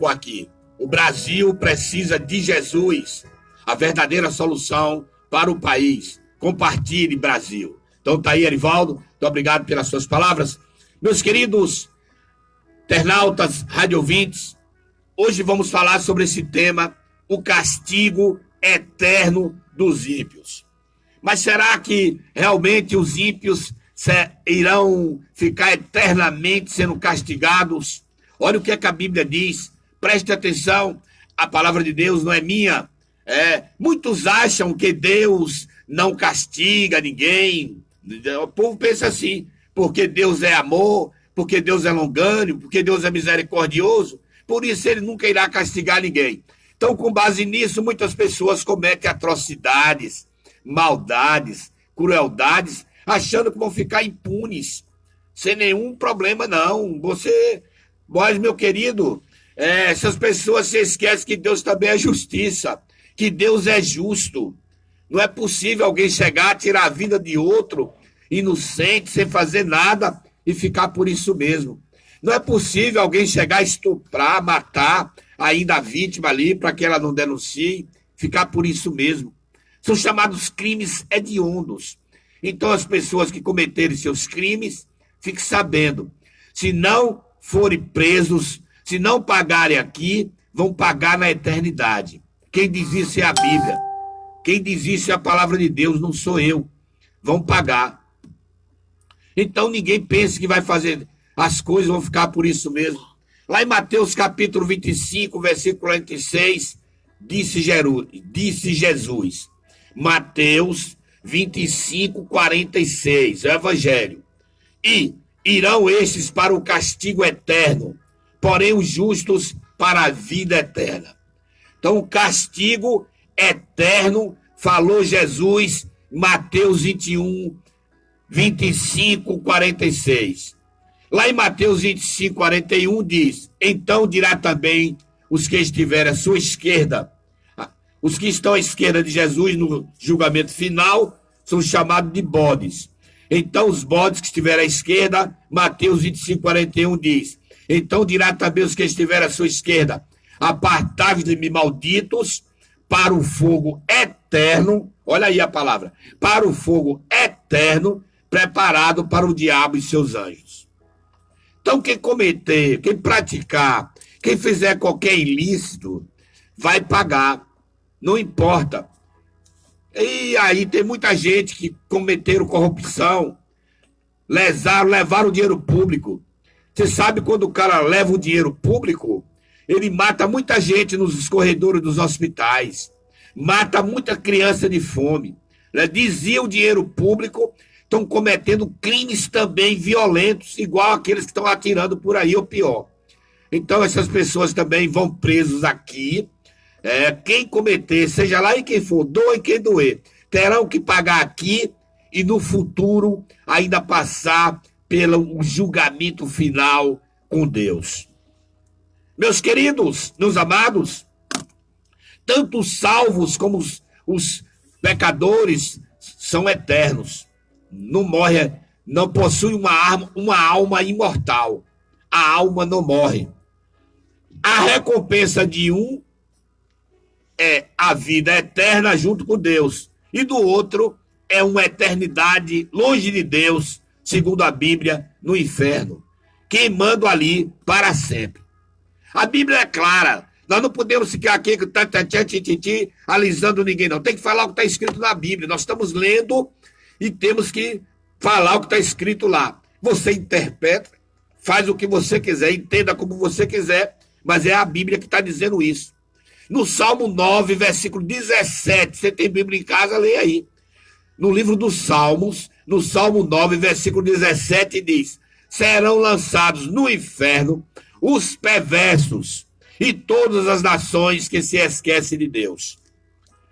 aqui. O Brasil precisa de Jesus, a verdadeira solução para o país. Compartilhe, Brasil. Então tá aí, Erivaldo. Muito obrigado pelas suas palavras. Meus queridos internautas, radiovintes, hoje vamos falar sobre esse tema, o castigo eterno dos ímpios. Mas será que realmente os ímpios irão ficar eternamente sendo castigados? Olha o que a Bíblia diz. Preste atenção, a palavra de Deus não é minha. Muitos acham que Deus não castiga ninguém. O povo pensa assim, porque Deus é amor, porque Deus é longânimo, porque Deus é misericordioso, por isso ele nunca irá castigar ninguém. Então, com base nisso, muitas pessoas cometem atrocidades, maldades, crueldades, achando que vão ficar impunes, sem nenhum problema, não. Mas, meu querido, essas pessoas se esquecem que Deus também é justiça, que Deus é justo. Não é possível alguém chegar, tirar a vida de outro, inocente, sem fazer nada, e ficar por isso mesmo. Não é possível alguém chegar, estuprar, matar ainda a vítima ali, para que ela não denuncie, ficar por isso mesmo. São chamados crimes hediondos. Então, as pessoas que cometerem seus crimes, fiquem sabendo, se não forem presos, se não pagarem aqui, vão pagar na eternidade. Quem diz isso é a Bíblia. Quem diz isso é a palavra de Deus, não sou eu. Vão pagar. Então, ninguém pense que vai fazer as coisas, vão ficar por isso mesmo. Lá em Mateus capítulo 25, versículo 46, disse Jesus. Mateus 25, 46, é o Evangelho. E irão estes para o castigo eterno, porém os justos para a vida eterna. Então, o castigo eterno, falou Jesus, Mateus 21, 25, 46. Lá em Mateus 25, 41 diz, então dirá também os que estiverem à sua esquerda. Os que estão à esquerda de Jesus no julgamento final são chamados de bodes. Então os bodes que estiverem à esquerda, Mateus 25, 41 diz, então dirá também os que estiverem à sua esquerda, apartai-vos de mim, malditos, para o fogo eterno, olha aí a palavra, para o fogo eterno, preparado para o diabo e seus anjos. Então quem cometer, quem praticar, quem fizer qualquer ilícito, vai pagar, não importa. E aí tem muita gente que cometeram corrupção, levaram o dinheiro público. Você sabe quando o cara leva o dinheiro público, ele mata muita gente nos corredores dos hospitais, mata muita criança de fome, desvia o dinheiro público, estão cometendo crimes também violentos, igual aqueles que estão atirando por aí, ou pior. Então essas pessoas também vão presos aqui, quem cometer, seja lá em quem for, doa em quem doer, terão que pagar aqui e no futuro ainda passar pelo julgamento final com Deus. Meus queridos, meus amados, tanto os salvos como os pecadores são eternos. Não morre, não possui uma alma imortal. A alma não morre. A recompensa de um é a vida eterna junto com Deus. E do outro é uma eternidade longe de Deus, segundo a Bíblia, no inferno, queimando ali para sempre. A Bíblia é clara. Nós não podemos ficar aqui alisando ninguém, não. Tem que falar o que está escrito na Bíblia. Nós estamos lendo e temos que falar o que está escrito lá. Você interpreta, faz o que você quiser, entenda como você quiser, mas é a Bíblia que está dizendo isso. No Salmo 9, versículo 17, você tem Bíblia em casa, leia aí. No livro dos Salmos, no Salmo 9, versículo 17, diz, serão lançados no inferno os perversos e todas as nações que se esquecem de Deus.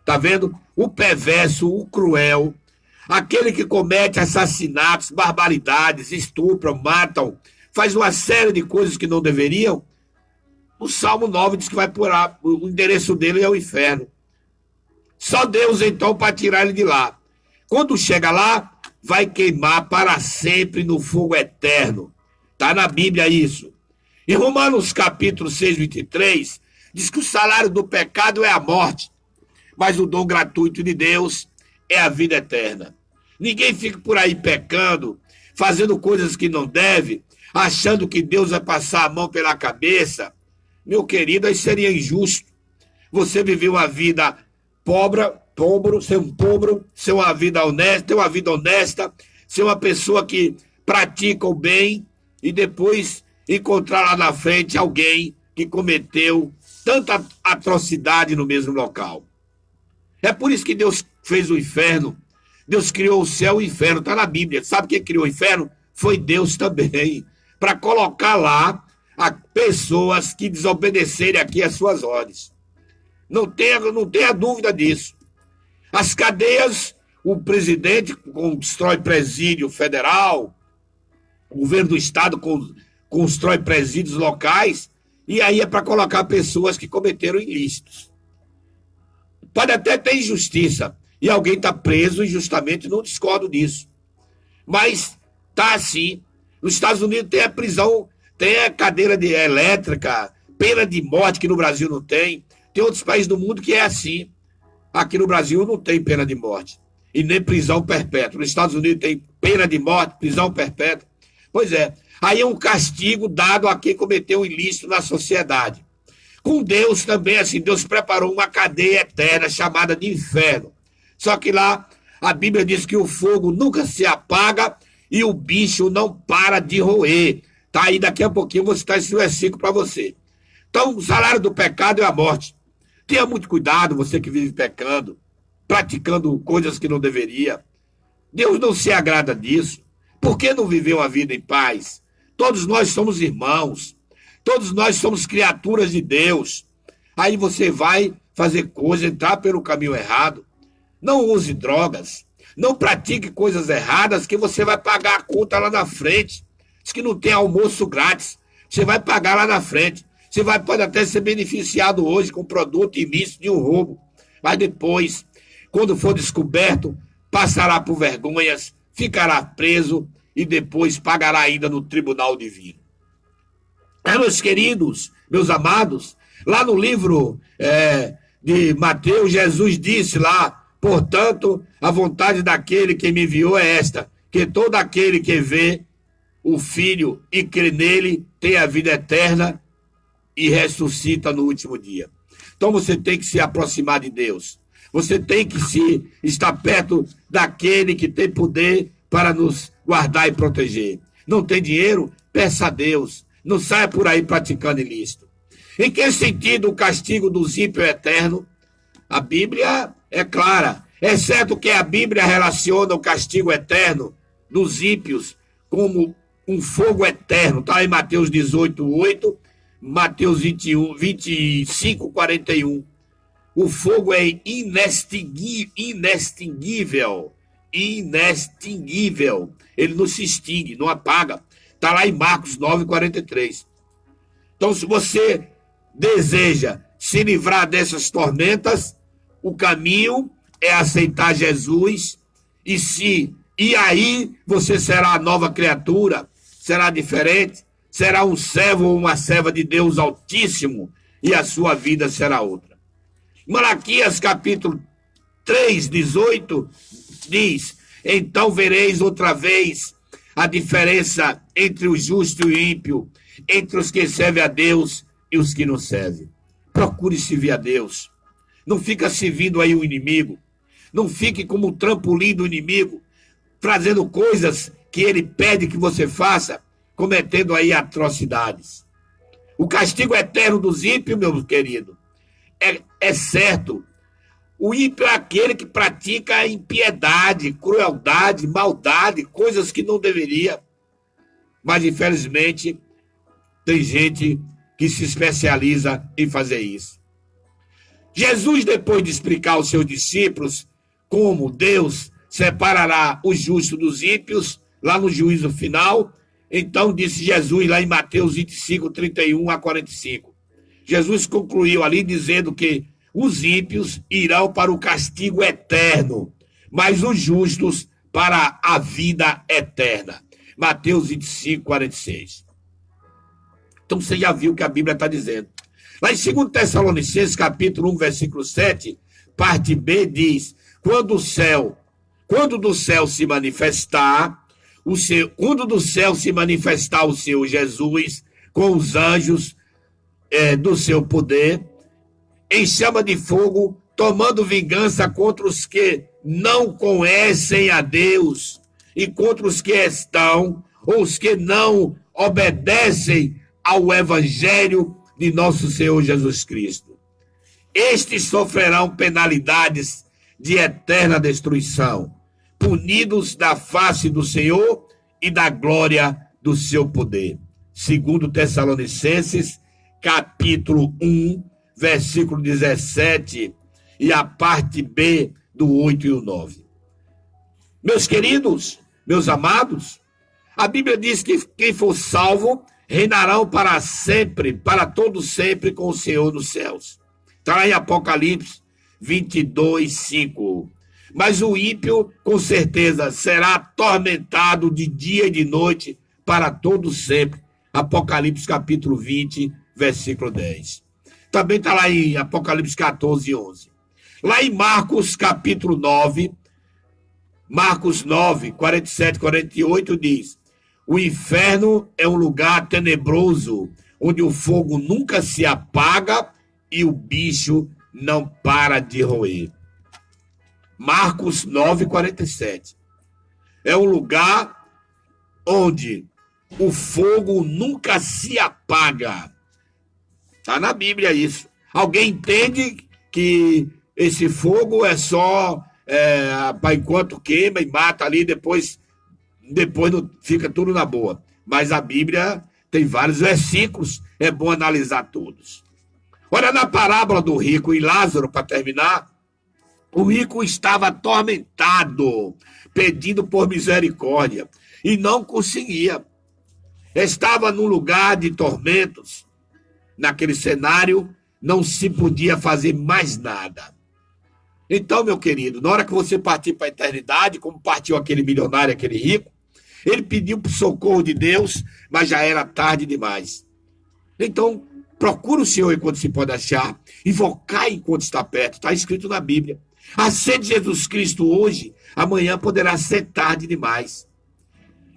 Tá vendo? O perverso, o cruel, aquele que comete assassinatos, barbaridades, estupram, matam, faz uma série de coisas que não deveriam. O Salmo 9 diz que vai por lá, o endereço dele é o inferno. Só Deus, então, para tirar ele de lá. Quando chega lá, vai queimar para sempre no fogo eterno. Está na Bíblia isso. Em Romanos capítulo 6, 23, diz que o salário do pecado é a morte, mas o dom gratuito de Deus é a vida eterna. Ninguém fica por aí pecando, fazendo coisas que não deve, achando que Deus vai passar a mão pela cabeça. Meu querido, aí seria injusto. Você viver uma vida pobre, ser uma vida honesta, ter uma vida honesta, ser uma pessoa que pratica o bem e depois encontrar lá na frente alguém que cometeu tanta atrocidade no mesmo local. É por isso que Deus fez o inferno. Deus criou o céu e o inferno, está na Bíblia. Sabe quem criou o inferno? Foi Deus também, para colocar lá pessoas que desobedecerem aqui às suas ordens. Não tenha dúvida disso. As cadeias, o presidente constrói presídio federal, o governo do estado constrói presídios locais, e aí é para colocar pessoas que cometeram ilícitos. Pode até ter injustiça, e alguém está preso injustamente, não discordo disso. Mas está assim. Nos Estados Unidos tem a prisão, tem a cadeira elétrica, pena de morte, que no Brasil não tem. Tem outros países do mundo que é assim. Aqui no Brasil não tem pena de morte. E nem prisão perpétua. Nos Estados Unidos tem pena de morte, prisão perpétua. Pois é. Aí é um castigo dado a quem cometeu um ilícito na sociedade. Com Deus também, assim, Deus preparou uma cadeia eterna chamada de inferno. Só que lá a Bíblia diz que o fogo nunca se apaga e o bicho não para de roer. Tá aí, daqui a pouquinho eu vou citar esse versículo para você. Então, o salário do pecado é a morte. Tenha muito cuidado, você que vive pecando, praticando coisas que não deveria. Deus não se agrada disso. Por que não viver uma vida em paz? Todos nós somos irmãos. Todos nós somos criaturas de Deus. Aí você vai fazer coisas, entrar pelo caminho errado. Não use drogas. Não pratique coisas erradas que você vai pagar a conta lá na frente. Diz que não tem almoço grátis. Você vai pagar lá na frente. Você pode até ser beneficiado hoje com produto ilícito de um roubo. Mas depois, quando for descoberto, passará por vergonhas, ficará preso e depois pagará ainda no tribunal divino. Meus queridos, meus amados, lá no livro de Mateus, Jesus disse lá: portanto, a vontade daquele que me enviou é esta, que todo aquele que vê o Filho e crê nele tem a vida eterna e ressuscita no último dia. Então você tem que se aproximar de Deus. Você tem que estar perto daquele que tem poder para nos guardar e proteger. Não tem dinheiro? Peça a Deus. Não saia por aí praticando ilícito. Em que sentido o castigo dos ímpios é eterno? A Bíblia é clara. É certo que a Bíblia relaciona o castigo eterno dos ímpios como um fogo eterno. Está em Mateus 18:8, Mateus 25, 41. O fogo é inextinguível. Inextinguível. Ele não se extingue, não apaga. Está lá em Marcos 9, 43. Então, se você deseja se livrar dessas tormentas, o caminho é aceitar Jesus e aí você será a nova criatura, será diferente, será um servo ou uma serva de Deus Altíssimo e a sua vida será outra. Malaquias capítulo 3, 18 diz: então vereis outra vez a diferença entre o justo e o ímpio, entre os que servem a Deus e os que não servem. Procure servir a Deus. Não fica servindo aí o inimigo. Não fique como um trampolim do inimigo, fazendo coisas que ele pede que você faça, cometendo aí atrocidades. O castigo eterno dos ímpios, meu querido, é certo. O ímpio é aquele que pratica impiedade, crueldade, maldade, coisas que não deveria. Mas, infelizmente, tem gente que se especializa em fazer isso. Jesus, depois de explicar aos seus discípulos como Deus separará os justos dos ímpios, lá no juízo final, então disse Jesus lá em Mateus 25, 31 a 45. Jesus concluiu ali dizendo que os ímpios irão para o castigo eterno, mas os justos para a vida eterna. Mateus 25, 46. Então você já viu o que a Bíblia está dizendo. Lá em 2 Tessalonicenses, capítulo 1, versículo 7, parte B, diz: quando do céu se manifestar, quando do céu se manifestar o Senhor Jesus com os anjos do seu poder, em chama de fogo, tomando vingança contra os que não conhecem a Deus e contra os que estão, ou os que não obedecem ao Evangelho de nosso Senhor Jesus Cristo. Estes sofrerão penalidades de eterna destruição, punidos da face do Senhor e da glória do seu poder. 2 Tessalonicenses, capítulo 1, versículo 17, e a parte B do 8 e o 9. Meus queridos, meus amados, a Bíblia diz que quem for salvo reinarão para sempre, para todo sempre com o Senhor nos céus. Está lá em Apocalipse 22, 5. Mas o ímpio, com certeza, será atormentado de dia e de noite para todo sempre. Apocalipse capítulo 20, versículo 10. Também está lá em Apocalipse 14, 11. Lá em Marcos capítulo 9, Marcos 9, 47, 48 diz: o inferno é um lugar tenebroso, onde o fogo nunca se apaga e o bicho não para de roer. Marcos 9, 47. É um lugar onde o fogo nunca se apaga. Está na Bíblia isso. Alguém entende que esse fogo é só para enquanto queima e mata ali, depois não, fica tudo na boa. Mas a Bíblia tem vários versículos, é bom analisar todos. Olha, na parábola do rico e Lázaro, para terminar, o rico estava atormentado, pedindo por misericórdia, e não conseguia. Estava num lugar de tormentos. Naquele cenário, não se podia fazer mais nada. Então, meu querido, na hora que você partir para a eternidade, como partiu aquele milionário, aquele rico, ele pediu para o socorro de Deus, mas já era tarde demais. Então, procura o Senhor enquanto se pode achar, invocar enquanto está perto, está escrito na Bíblia. Aceite Jesus Cristo hoje, amanhã poderá ser tarde demais.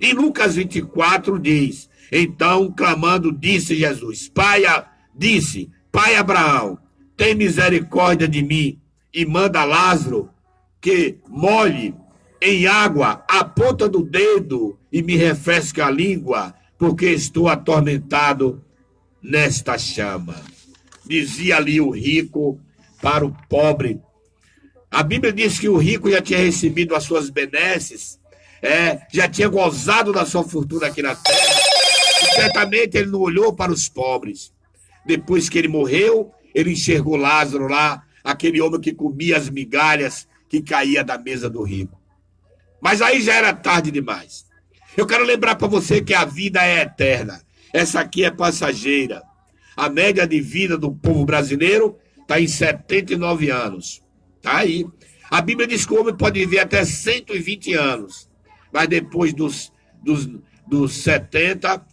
Em Lucas 24 diz: então, clamando, disse Jesus, Pai Abraão, tem misericórdia de mim e manda Lázaro que molhe em água a ponta do dedo e me refresque a língua, porque estou atormentado nesta chama. Dizia ali o rico para o pobre. A Bíblia diz que o rico já tinha recebido as suas benesses, já tinha gozado da sua fortuna aqui na terra, e certamente ele não olhou para os pobres. Depois que ele morreu, ele enxergou Lázaro lá, aquele homem que comia as migalhas que caía da mesa do rico. Mas aí já era tarde demais. Eu quero lembrar para você que a vida é eterna. Essa aqui é passageira. A média de vida do povo brasileiro está em 79 anos. Está aí. A Bíblia diz que o homem pode viver até 120 anos. Mas depois dos 70,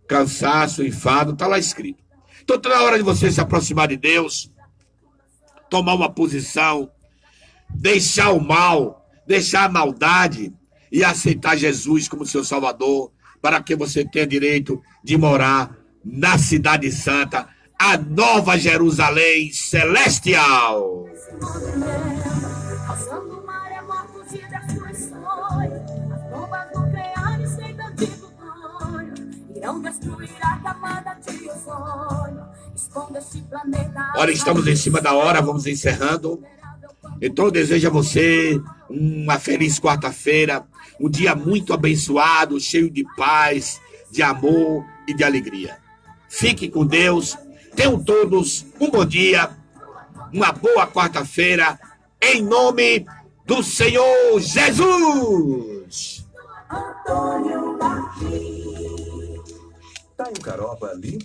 cansaço, enfado, está lá escrito. Então está na hora de você se aproximar de Deus, tomar uma posição, deixar o mal, deixar a maldade e aceitar Jesus como seu Salvador, para que você tenha direito de morar na Cidade Santa, a Nova Jerusalém Celestial. Olha, estamos em cima da hora, vamos encerrando. Então eu desejo a você uma feliz quarta-feira, um dia muito abençoado, cheio de paz, de amor e de alegria. Fique com Deus, tenham todos um bom dia, uma boa quarta-feira, em nome do Senhor Jesus. Tá em Caroba ali?